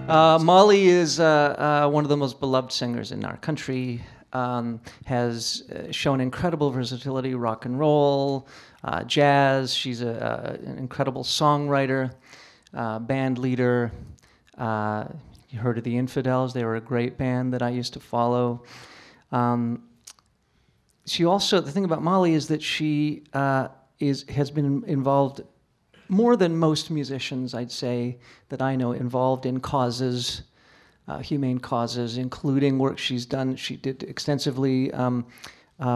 Molly is one of the most beloved singers in our country. Has shown incredible versatility, rock and roll, jazz. She's an incredible songwriter, band leader. You heard of the Infidels? They were a great band that I used to follow. She also, the thing about Molly is that she has been involved more than most musicians, I'd say, that I know, involved in causes, humane causes, including work she's done. She did extensively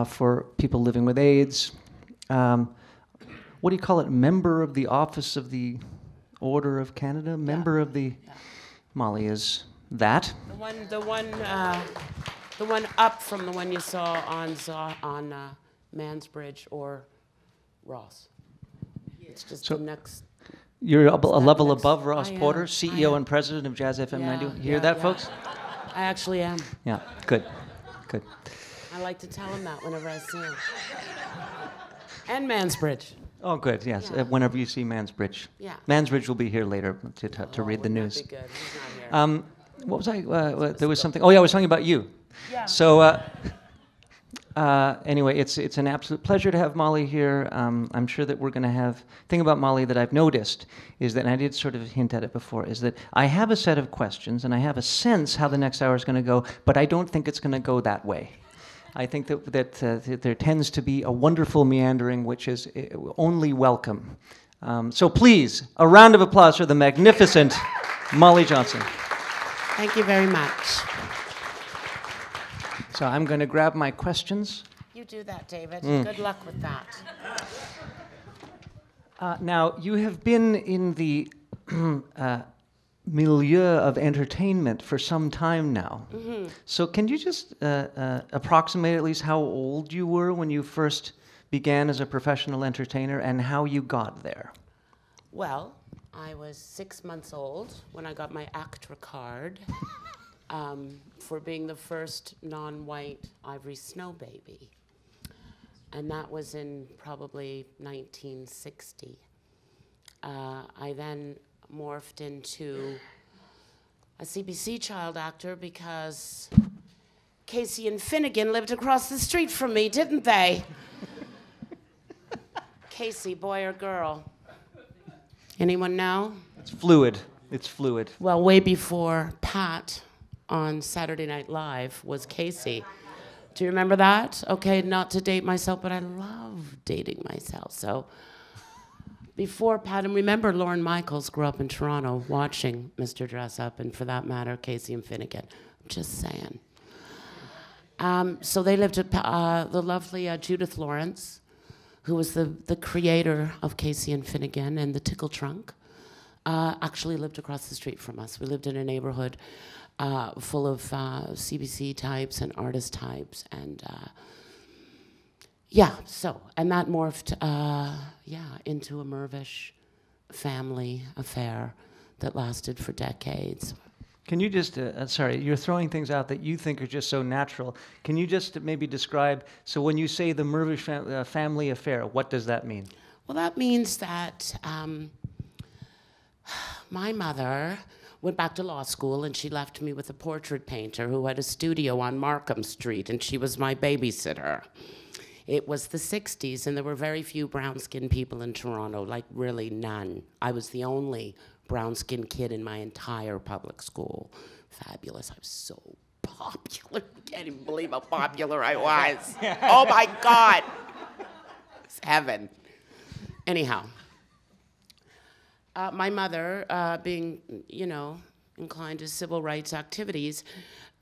for people living with AIDS. What do you call it? Member of the Office of the Order of Canada? Member of the... Yeah. Molly is that. The one up from the one you saw on Mansbridge or Ross. It's just so the next. You're a level above Ross Porter, CEO and president of Jazz FM 90. You hear that, folks? I actually am. Yeah, good, good. I like to tell him that whenever I see him. And Mansbridge. Oh, good, yes. Yeah. Whenever you see Mansbridge. Yeah. Mansbridge will be here later to read the news. That'd be good. He's not here. What was I? There was something. Oh, yeah, I was talking about you. Yeah. So, anyway, it's an absolute pleasure to have Molly here. I'm sure that we're going to have... The thing about Molly that I've noticed is that, and I did sort of hint at it before, is that I have a set of questions, and I have a sense how the next hour is going to go, but I don't think it's going to go that way. I think that there tends to be a wonderful meandering, which is only welcome. So please, a round of applause for the magnificent Molly Johnson. Thank you very much. So I'm going to grab my questions. You do that, David. Good luck with that. Now, you have been in the milieu of entertainment for some time now. Mm-hmm. So can you just approximate at least how old you were when you first began as a professional entertainer and how you got there? Well, I was 6 months old when I got my ACTRA card for being the first non-white Ivory Snow baby. And that was in probably 1960. I then morphed into a CBC child actor because Casey and Finnegan lived across the street from me, didn't they? Casey, boy or girl? Anyone know? It's fluid. It's fluid. Well, way before Pat on Saturday Night Live was Casey. Do you remember that? Okay, not to date myself, but I love dating myself. So before Pat, and remember Lorne Michaels grew up in Toronto watching Mr. Dress Up, and for that matter, Casey and Finnegan. I'm just saying. So they lived at the lovely Judith Lawrence, who was the creator of Casey and Finnegan and the Tickle Trunk, actually lived across the street from us. We lived in a neighborhood full of CBC types and artist types, and and that morphed, into a Mirvish family affair that lasted for decades. Can you just, sorry, you're throwing things out that you think are just so natural. Can you just maybe describe, so when you say the Mirvish family affair, what does that mean? Well, that means that my mother went back to law school and she left me with a portrait painter who had a studio on Markham Street, and she was my babysitter. It was the 60s, and there were very few brown-skinned people in Toronto, like really none. I was the only brown-skinned kid in my entire public school. Fabulous. I was so popular. I can't even believe how popular I was. Oh my God. It's heaven. Anyhow, my mother, being, inclined to civil rights activities,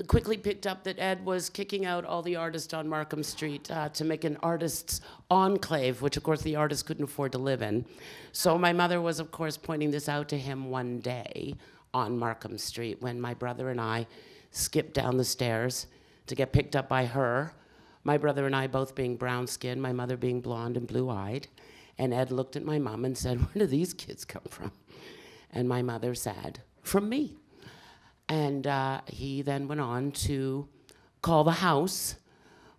quickly picked up that Ed was kicking out all the artists on Markham Street to make an artists' enclave, which of course the artists couldn't afford to live in. So my mother was of course pointing this out to him one day on Markham Street when my brother and I skipped down the stairs to get picked up by her. My brother and I both being brown-skinned, my mother being blonde and blue-eyed. And Ed looked at my mom and said, "Where do these kids come from?" And my mother said, "From me." And he then went on to call the house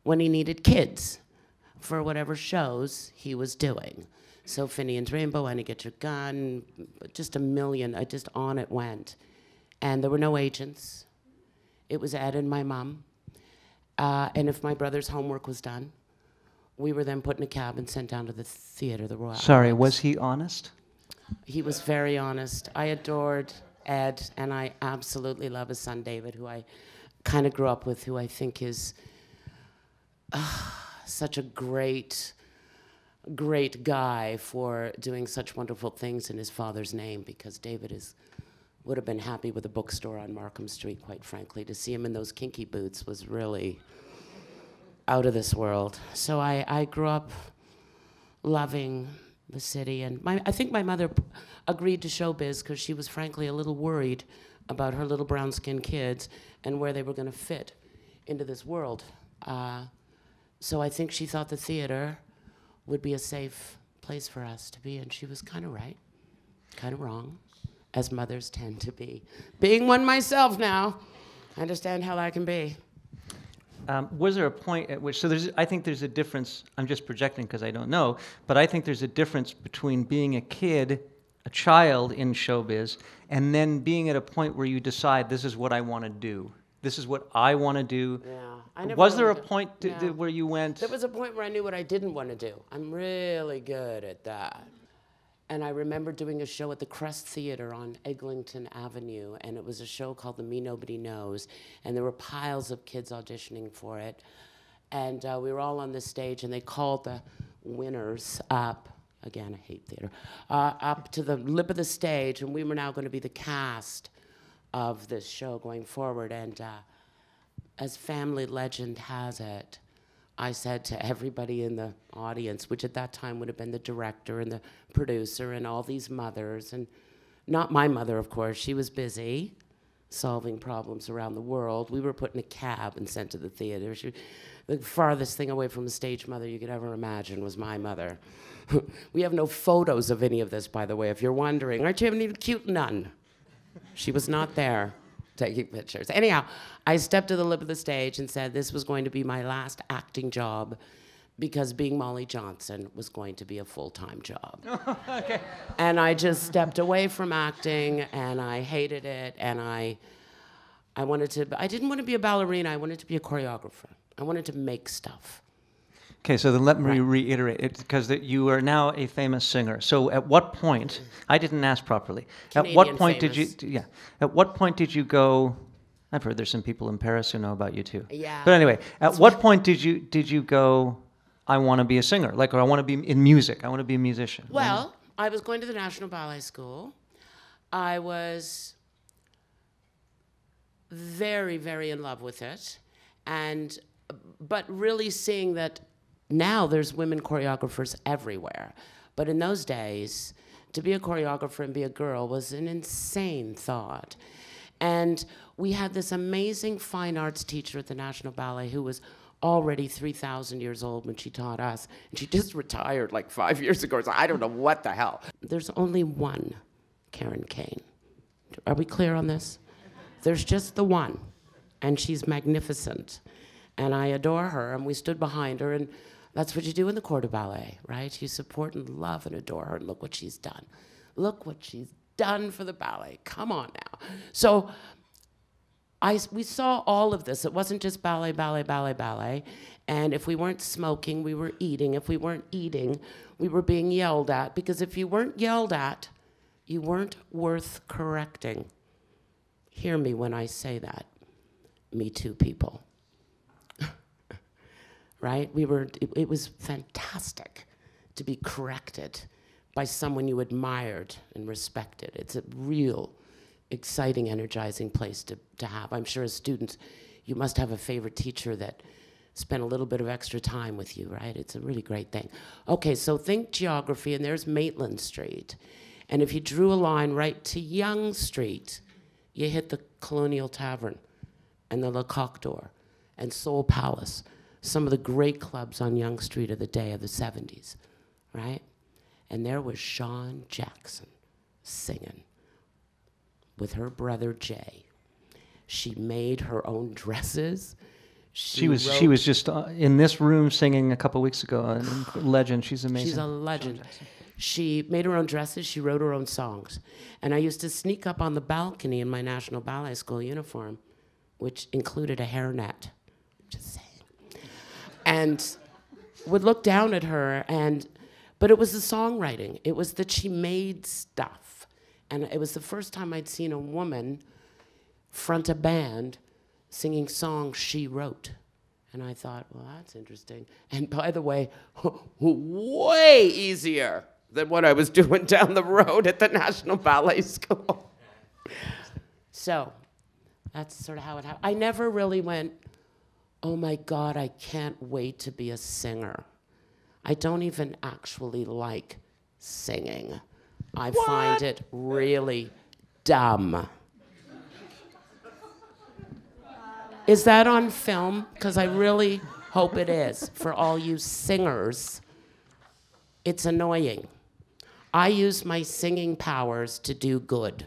when he needed kids for whatever shows he was doing. So Finian's Rainbow, Annie Get Your Gun, just a million, just on it went. and there were no agents. It was Ed and my mom. And if my brother's homework was done, we were then put in a cab and sent down to the theater, the Royal Sorry, Alex. was he honest? He was very honest. I adored Ed, and I absolutely love his son David, who I kind of grew up with, who I think is such a great guy for doing such wonderful things in his father's name, because David would have been happy with a bookstore on Markham Street, quite frankly. To see him in those kinky boots was really out of this world. So I grew up loving the city, and I think my mother agreed to showbiz because she was frankly a little worried about her little brown-skinned kids and where they were going to fit into this world. So I think she thought the theater would be a safe place for us to be, and she was kind of right, kind of wrong, as mothers tend to be. Being one myself now, I understand how that can be. Was there a point at which, I think there's a difference, I'm just projecting because I don't know, but I think there's a difference between being a kid, a child in showbiz, and then being at a point where you decide, this is what I want to do. This is what I want to do. Yeah, was there a point where you went? There was a point where I knew what I didn't want to do. I'm really good at that. And I remember doing a show at the Crest Theater on Eglinton Avenue, and it was a show called The Me Nobody Knows, and there were piles of kids auditioning for it. And we were all on the stage, and they called the winners up, again, I hate theater, up to the lip of the stage, and we were now going to be the cast of this show going forward. And as family legend has it, I said to everybody in the audience, which at that time would have been the director and the producer and all these mothers, and not my mother, of course, she was busy solving problems around the world. We were put in a cab and sent to the theater. The farthest thing away from a stage mother you could ever imagine was my mother. We have no photos of any of this, by the way, if you're wondering. Aren't you having a cute nun? She was not there taking pictures. Anyhow, I stepped to the lip of the stage and said this was going to be my last acting job, because being Molly Johnson was going to be a full-time job. Okay. And I just stepped away from acting, and I hated it, and I didn't want to be a ballerina, I wanted to be a choreographer. I wanted to make stuff. Okay, so then let me reiterate it, because you are now a famous singer. So at what point, I didn't ask properly, Canadian at what point famous. at what point did you go, I've heard there's some people in Paris who know about you too. Yeah. But anyway, at what point did you go, I want to be a singer, or I want to be in music, I want to be a musician? Well, I was going to the National Ballet School. I was very, very in love with it, but really seeing that now there's women choreographers everywhere. But in those days, to be a choreographer and be a girl was an insane thought. And we had this amazing fine arts teacher at the National Ballet who was already 3,000 years old when she taught us. And she just retired like 5 years ago, so I don't know what the hell. There's only one Karen Kane. Are we clear on this? There's just the one, and she's magnificent. And I adore her, and we stood behind her, and that's what you do in the Corps de Ballet, right? You support and love and adore her, and look what she's done. Look what she's done for the ballet. Come on now. So we saw all of this. It wasn't just ballet, ballet, ballet, ballet. And if we weren't smoking, we were eating. If we weren't eating, we were being yelled at. Because if you weren't yelled at, you weren't worth correcting. Hear me when I say that. Me too, people. Right? It was fantastic to be corrected by someone you admired and respected. It's a real exciting, energizing place to have. I'm sure as students, you must have a favorite teacher that spent a little bit of extra time with you, right? It's a really great thing. Okay, so think geography, and there's Maitland Street. And if you drew a line right to Yonge Street, you hit the Colonial Tavern and the Le Coq d'Or and Soul Palace, some of the great clubs on Yonge Street of the day of the 70s, right? And there was Sean Jackson singing with her brother Jay. She made her own dresses. She was just in this room singing a couple weeks ago. A legend. She's amazing. She's a legend. She made her own dresses, she wrote her own songs. And I used to sneak up on the balcony in my National Ballet School uniform, which included a hairnet, just saying. And would look down at her, but it was the songwriting. It was that she made stuff. And it was the first time I'd seen a woman front a band singing songs she wrote. And I thought, well, that's interesting. And by the way, way easier than what I was doing down the road at the National Ballet School. So that's sort of how it happened. I never really went, oh my God, I can't wait to be a singer. I don't even actually like singing. I find it really dumb. Is that on film? Because I really hope it is. For all you singers, it's annoying. I use my singing powers to do good.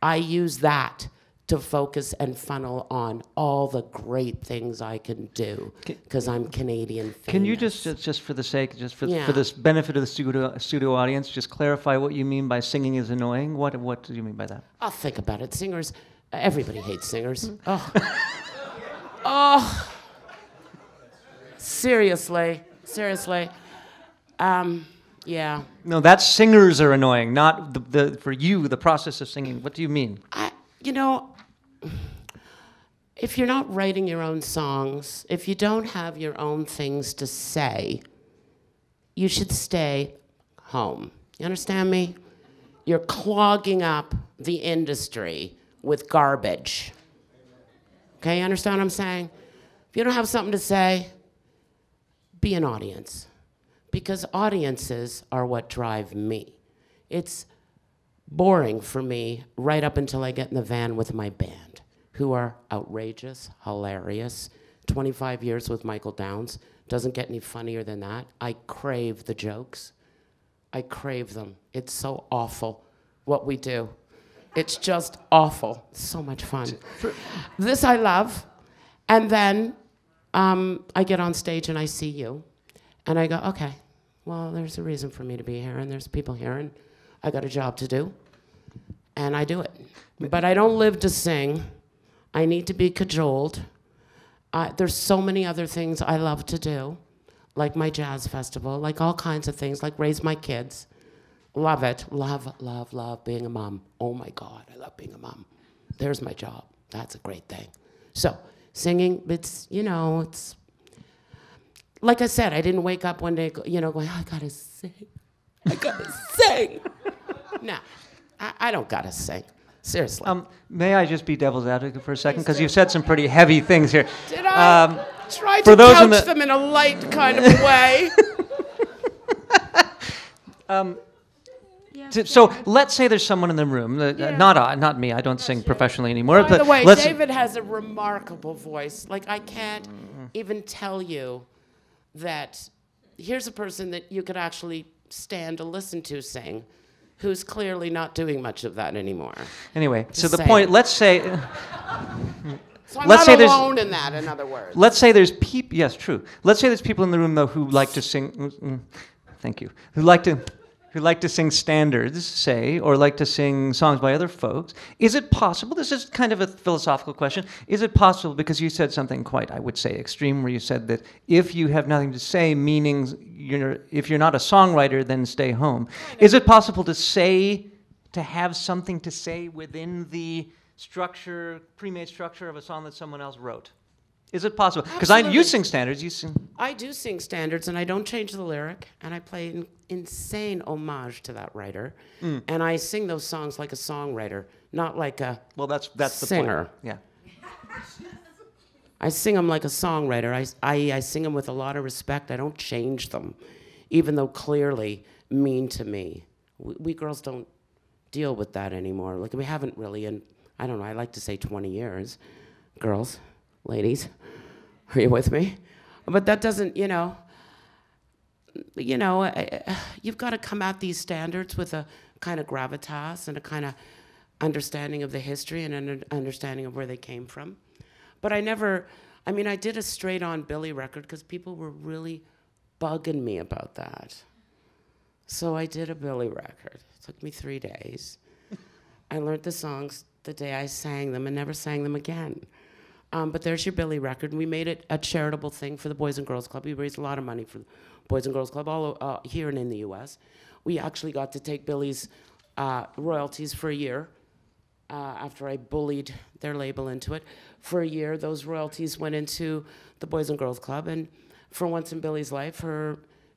I use that to focus and funnel on all the great things I can do because I'm Canadian famous. Can you just for the sake, for this benefit of the studio audience, just clarify what you mean by singing is annoying? What do you mean by that? I'll think about it. Singers, everybody hates singers. Oh. Oh. Seriously. Yeah. No, that's singers are annoying, not the for you, the process of singing. What do you mean? If you're not writing your own songs, if you don't have your own things to say, you should stay home. You understand me? You're clogging up the industry with garbage. Okay, you understand what I'm saying? If you don't have something to say, be an audience. Because audiences are what drive me. It's boring for me right up until I get in the van with my band, who are outrageous, hilarious. 25 years with Michael Downs. Doesn't get any funnier than that. I crave the jokes. I crave them. It's so awful what we do. It's just awful. So much fun. This I love. And then I get on stage and I see you. And I go, okay, well, there's a reason for me to be here. And there's people here. And I got a job to do. And I do it. But I don't live to sing. I need to be cajoled. There's so many other things I love to do. Like my jazz festival. Like all kinds of things. Like raise my kids. Love it. Love being a mom. Oh my God, I love being a mom. There's my job. That's a great thing. So, singing, it's, it's... Like I said, I didn't wake up one day, going, I gotta sing. I gotta sing. No, I don't gotta sing. Seriously. May I just be devil's advocate for a second? Because you've said some pretty heavy things here. Did I? Try to couch them in a light kind of way. So let's say there's someone in the room, not me, I don't sing professionally anymore. By the way, David has a remarkable voice. Like, I can't even tell you that here's a person that you could actually stand to listen to sing, who's clearly not doing much of that anymore. Anyway, so the point, let's say... So I'm not alone in that, in other words. Let's say there's people... Yes, true. Let's say there's people in the room, though, who like to sing... Thank you. Who like to sing standards, say, or like to sing songs by other folks. Is it possible, this is kind of a philosophical question, is it possible, because you said something quite, I would say, extreme, where you said that if you have nothing to say, meaning if you're not a songwriter, then stay home. Is it possible to have something to say within the structure, pre-made structure of a song that someone else wrote? Is it possible? Because you sing standards, you sing... I do sing standards, and I don't change the lyric, and I play an insane homage to that writer, and I sing those songs like a songwriter, not like a that's singer. The point. Yeah. I sing them like a songwriter. I sing them with a lot of respect. I don't change them, even though clearly mean to me. We girls don't deal with that anymore. Like, we haven't really in, I don't know, I like to say 20 years. Girls, ladies, are you with me? But that doesn't, you've got to come at these standards with a kind of gravitas and a kind of understanding of the history and an understanding of where they came from. But I did a straight-on Billy record because people were really bugging me about that. So I did a Billy record. It took me 3 days. I learned the songs the day I sang them and never sang them again. But there's your Billy record, and we made it a charitable thing for the Boys and Girls Club. We raised a lot of money for the Boys and Girls Club all here and in the U.S. We actually got to take Billy's royalties for a year after I bullied their label into it. For a year, those royalties went into the Boys and Girls Club, and for once in Billy's life,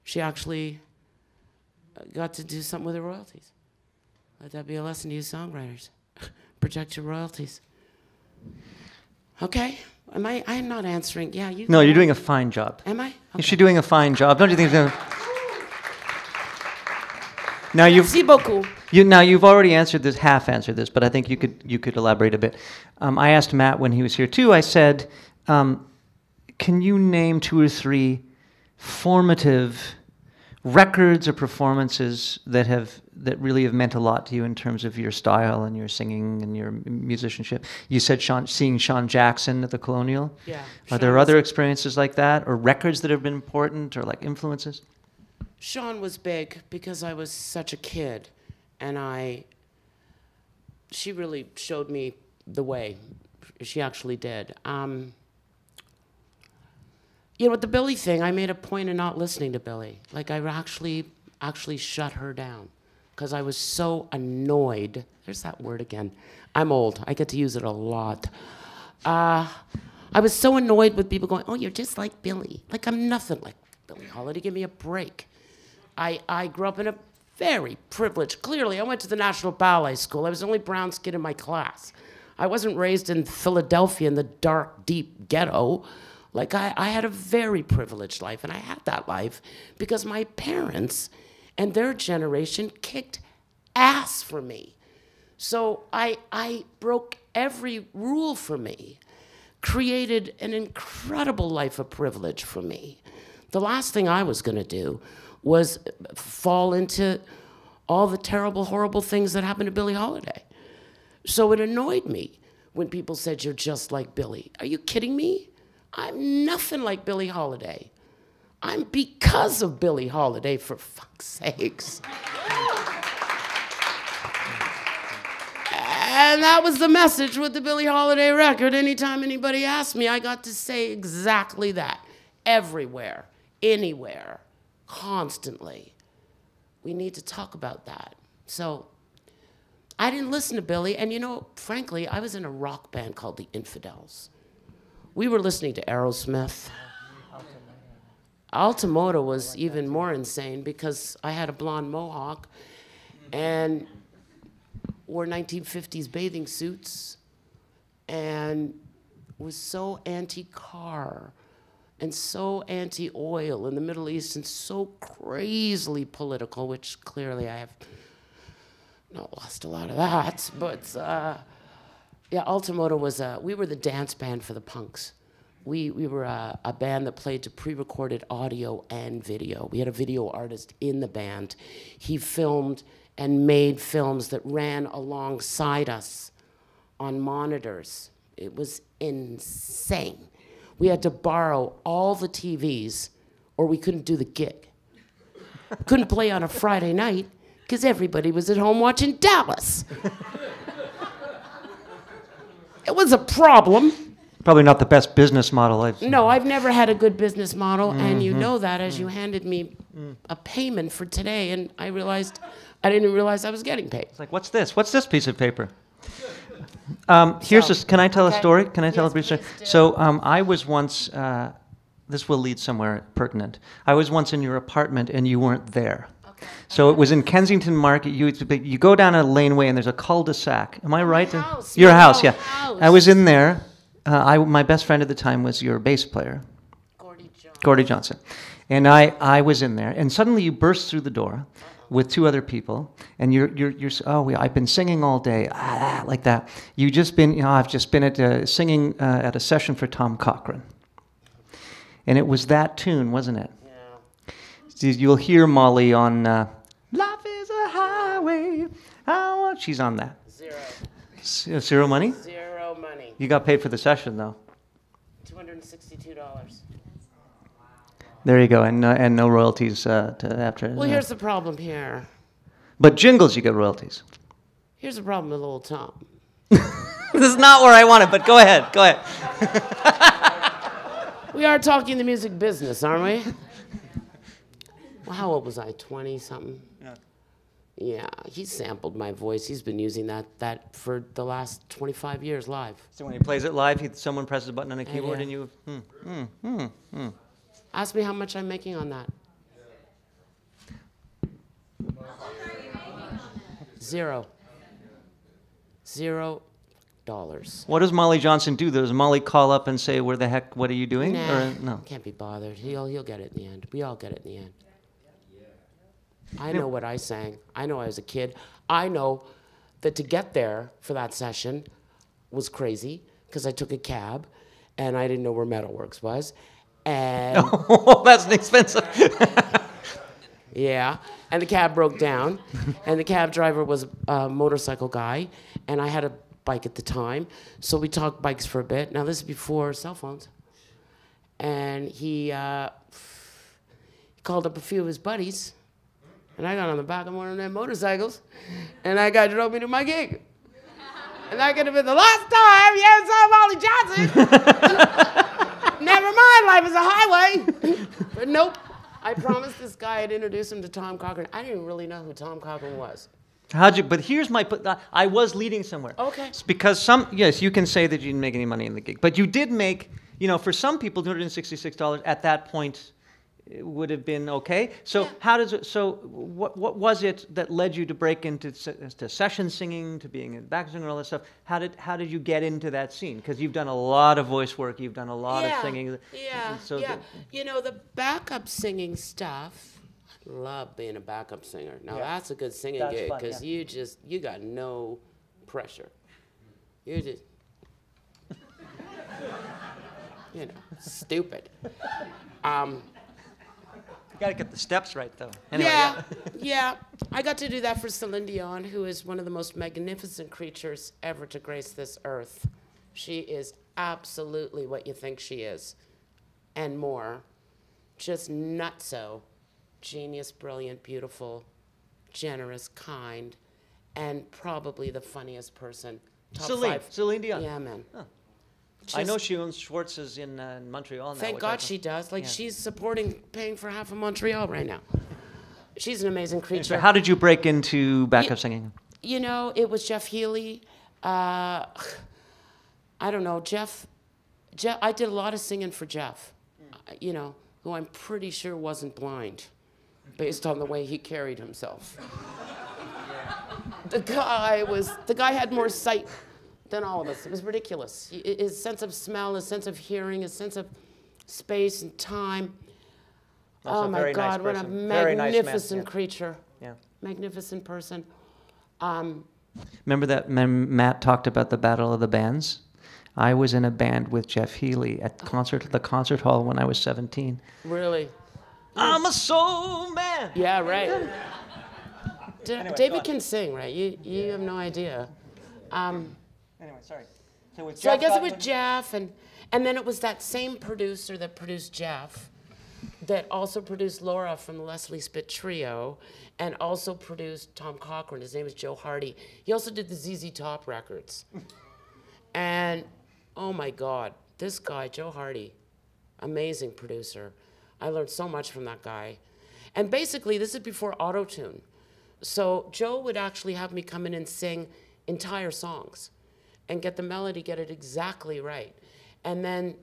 she actually got to do something with her royalties. Let that be a lesson to you songwriters. Protect your royalties. Okay? I'm not answering. Yeah, you. No, you're doing a fine job. Am I? Okay. Is she doing a fine job? Don't you think? Now Merci beaucoup. You've already half answered this, but I think you could elaborate a bit. I asked Matt when he was here too. I said, can you name 2 or 3 formative records or performances that really have meant a lot to you in terms of your style and your singing and your musicianship? You said seeing Sean Jackson at the Colonial. Yeah. Are there other experiences like that, or records that have been important, or like influences? Sean was big because I was such a kid, and she really showed me the way. She actually did. With the Billy thing, I made a point of not listening to Billy. Like, I actually shut her down because I was so annoyed. There's that word again. I'm old. I get to use it a lot. I was so annoyed with people going, oh, you're just like Billy. Like, I'm nothing like Billie Holiday. Give me a break. I grew up in a very privileged, clearly, I went to the National Ballet School. I was the only brown kid in my class. I wasn't raised in Philadelphia in the dark, deep ghetto. Like, I had a very privileged life, and I had that life because my parents and their generation kicked ass for me. So I broke every rule for me, created an incredible life of privilege for me. The last thing I was going to do was fall into all the terrible, horrible things that happened to Billie Holiday. So it annoyed me when people said, you're just like Billy. Are you kidding me? I'm nothing like Billie Holiday. I'm because of Billie Holiday, for fuck's sakes. And that was the message with the Billie Holiday record. Anytime anybody asked me, I got to say exactly that. Everywhere, anywhere, constantly. We need to talk about that. So I didn't listen to Billie, and frankly, I was in a rock band called the Infidels. We were listening to Aerosmith. Altamota was even more insane because I had a blonde mohawk and wore 1950s bathing suits and was so anti-car and so anti-oil in the Middle East and so crazily political, which clearly I have not lost a lot of that, but yeah, Altamota was, we were the dance band for the punks. We were a band that played to pre-recorded audio and video. We had a video artist in the band. He filmed and made films that ran alongside us on monitors. It was insane. We had to borrow all the TVs or we couldn't do the gig. Couldn't play on a Friday night because everybody was at home watching Dallas. It was a problem. Probably not the best business model I've seen. No, I've never had a good business model, and you know that as you handed me a payment for today, and I didn't realize I was getting paid. It's like, what's this? What's this piece of paper? Can I tell a story? Can I tell a brief story? So I was once, this will lead somewhere pertinent. I was once in your apartment, and you weren't there. So it was in Kensington Market. You go down a laneway and there's a cul-de-sac. Am I right? Your house, yeah. I was in there. My best friend at the time was your bass player, Gordie Johnson. And I was in there. And suddenly you burst through the door with 2 other people. And I've been singing all day, like that. I've just been singing at a session for Tom Cochrane. And it was that tune, wasn't it? You'll hear Molly on Life is a Highway. She's on that. Zero. Zero money? Zero money. You got paid for the session, though. $262. There you go, and no royalties after. Well, here's the problem here. But jingles, you get royalties. Here's the problem with Old Tom. This is not where I want it, but go ahead. Go ahead. We are talking the music business, aren't we? Well, how old was I? 20-something? Yeah. Yeah, he sampled my voice. He's been using that for the last 25 years live. So when he plays it live, someone presses a button on a keyboard yeah. and you. Ask me how much I'm making on that. $0. $0. What does Molly Johnson do? Does Molly call up and say, "Where the heck? What are you doing?" Nah, Or, no. can't be bothered. He'll get it in the end. We all get it in the end. I know what I sang. I know I was a kid. I know that to get there for that session was crazy because I took a cab and I didn't know where Metalworks was. And Oh, that's expensive. yeah, and the cab broke down, and the cab driver was a motorcycle guy, and I had a bike at the time, so we talked bikes for a bit. Now this is before cell phones, and he called up a few of his buddies, and I got on the back of one of their motorcycles, and that guy drove me to my gig. And that could have been the last time you ever saw Molly Johnson. Never mind, life is a highway. But nope. I promised this guy I'd introduce him to Tom Cochrane. I didn't really know who Tom Cochrane was. But here's my, I was leading somewhere. Okay. It's because yes, you can say that you didn't make any money in the gig, but you did make, for some people, $266 at that point would have been okay. So yeah. What was it that led you to break into to session singing, to being a back singer, all that stuff? How did you get into that scene? Because you've done a lot of voice work, you've done a lot of singing. Yeah, the backup singing stuff, I love being a backup singer. Now that's a good singing gig because you got no pressure. You're just, stupid. You got to get the steps right, though. Anyway, yeah. I got to do that for Celine Dion, who is one of the most magnificent creatures ever to grace this earth. She is absolutely what you think she is, and more. Just nutso. Genius, brilliant, beautiful, generous, kind, and probably the funniest person. Top 5. Celine Dion. Yeah, man. Oh. I know she owns Schwartz's in Montreal now. Thank God she does. She's paying for half of Montreal right now. She's an amazing creature. So how did you break into backup singing? It was Jeff Healey. I don't know, Jeff. I did a lot of singing for Jeff, who I'm pretty sure wasn't blind, based on the way he carried himself. The guy had more sight than all of us. It was ridiculous. His sense of smell, his sense of hearing, his sense of space and time. Oh my God, what a magnificent creature. Yeah. Magnificent person. Remember that Matt talked about the Battle of the Bands? I was in a band with Jeff Healey at the concert hall when I was 17. Really? I'm a soul man. Yeah, right. David can sing, right? You have no idea. Anyway, sorry. So I guess it was Jeff, and then it was that same producer that produced Jeff that also produced Laura from the Leslie Spitt Trio and also produced Tom Cochrane. His name is Joe Hardy. He also did the ZZ Top records. And, oh my God, this guy, Joe Hardy, amazing producer. I learned so much from that guy. And basically, this is before auto-tune. So Joe would actually have me come in and sing entire songs and get the melody, get it exactly right. And then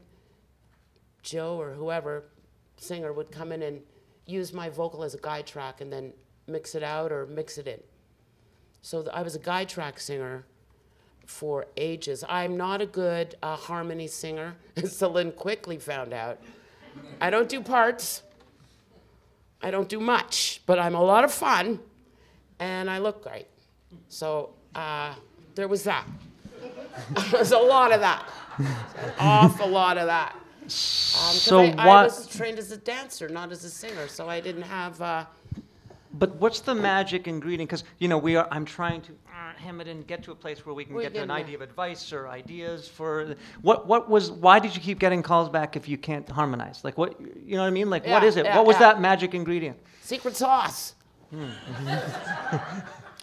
Joe or whoever, singer, would come in and use my vocal as a guide track and then mix it out or mix it in. So I was a guide track singer for ages. I'm not a good harmony singer, as Celine quickly found out. I don't do parts. I don't do much, but I'm a lot of fun, and I look great. So there was that. There's a lot of that. An awful lot of that. I was trained as a dancer, not as a singer, so I didn't have. But what's the magic ingredient? Because I'm trying to Hamilton, get to a place where we can We get to an can, idea of advice or ideas for why did you keep getting calls back if you can't harmonize? Like what, you know what I mean? Like what Yeah, is it? yeah, What was yeah. that magic ingredient? Secret sauce.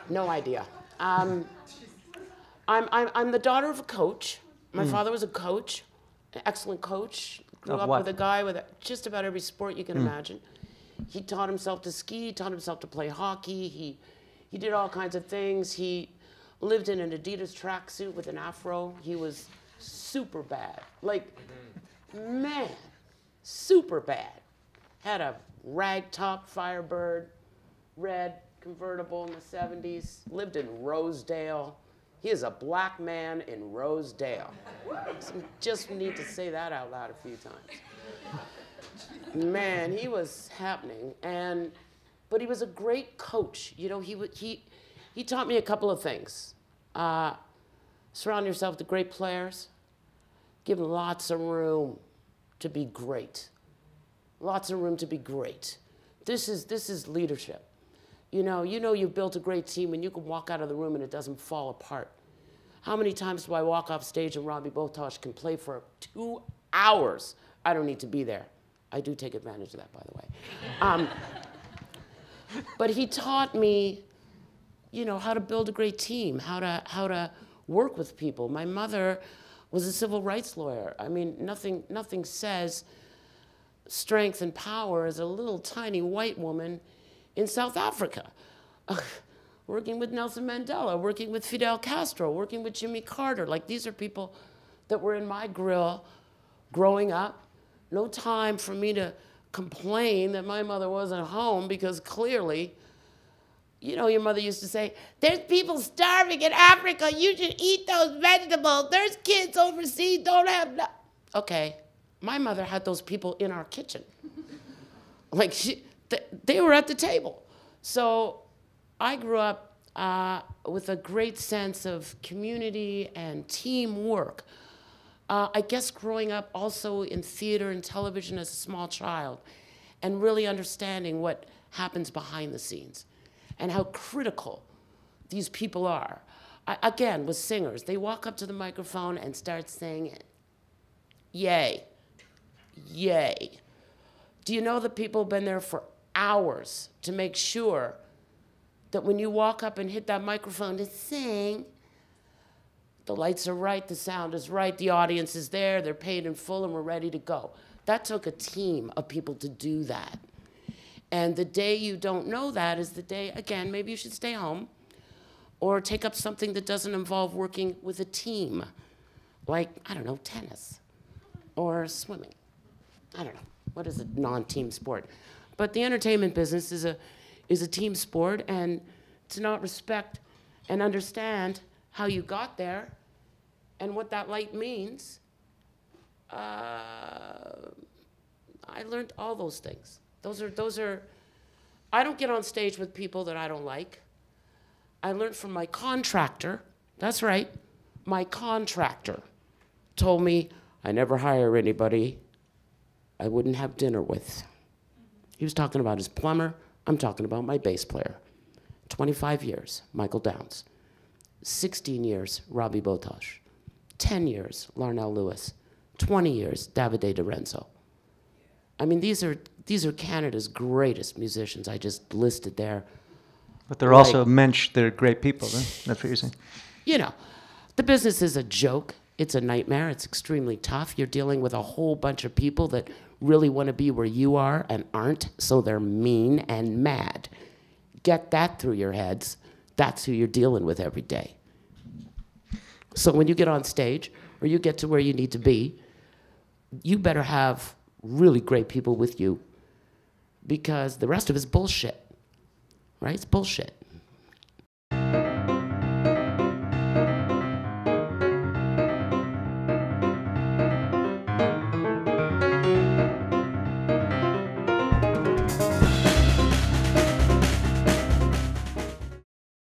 No idea. I'm the daughter of a coach. My father was a coach, an excellent coach. Grew Of up what? with a guy with just about every sport you can imagine. He taught himself to ski, taught himself to play hockey. He did all kinds of things. He lived in an Adidas tracksuit with an afro. He was super bad. Like, man, super bad. Had a ragtop Firebird, red convertible in the 70s. Lived in Rosedale. He is a black man in Rosedale. So just need to say that out loud a few times. Man, he was happening, but he was a great coach. You know, he taught me a couple of things. Surround yourself with great players. Give them lots of room to be great. Lots of room to be great. This is leadership. You know you've built a great team and you can walk out of the room and it doesn't fall apart. How many times do I walk off stage and Robbie Botosh can play for 2 hours? I don't need to be there. I do take advantage of that, by the way. But he taught me, how to build a great team, how to work with people. My mother was a civil rights lawyer. I mean, nothing says strength and power as a little tiny white woman in South Africa. Working with Nelson Mandela, working with Fidel Castro, working with Jimmy Carter. Like, these are people that were in my grill growing up. No time for me to complain that my mother wasn't home because clearly, your mother used to say, there's people starving in Africa. You should eat those vegetables. There's kids overseas don't have no. Okay, my mother had those people in our kitchen. Like, they were at the table. So I grew up with a great sense of community and teamwork. I guess growing up also in theater and television as a small child and really understanding what happens behind the scenes and how critical these people are. Again, with singers, they walk up to the microphone and start singing. Yay, yay. Do you know that people have been there for hours to make sure that when you walk up and hit that microphone to sing, the lights are right, the sound is right, the audience is there, they're paid in full, and we're ready to go. That took a team of people to do that. And the day you don't know that is the day, again, maybe you should stay home or take up something that doesn't involve working with a team, like, I don't know, tennis or swimming. I don't know, what is a non-team sport? But the entertainment business is a team sport, and to not respect and understand how you got there and what that light means, I learned all those things. Those are, I don't get on stage with people that I don't like. I learned from my contractor, that's right, my contractor told me I never hire anybody I wouldn't have dinner with. He was talking about his plumber, I'm talking about my bass player. 25 years, Michael Downs. 16 years, Robbie Botosh. 10 years, Larnell Lewis. 20 years, Davide DiRenzo. I mean, these are Canada's greatest musicians I just listed there. But they're also mensch, they're great people, huh? That's what you're saying. The business is a joke. It's a nightmare. It's extremely tough. You're dealing with a whole bunch of people that really want to be where you are and aren't, so they're mean and mad. Get that through your heads. That's who you're dealing with every day. So when you get on stage or you get to where you need to be, you better have really great people with you because the rest of it's bullshit, right? It's bullshit.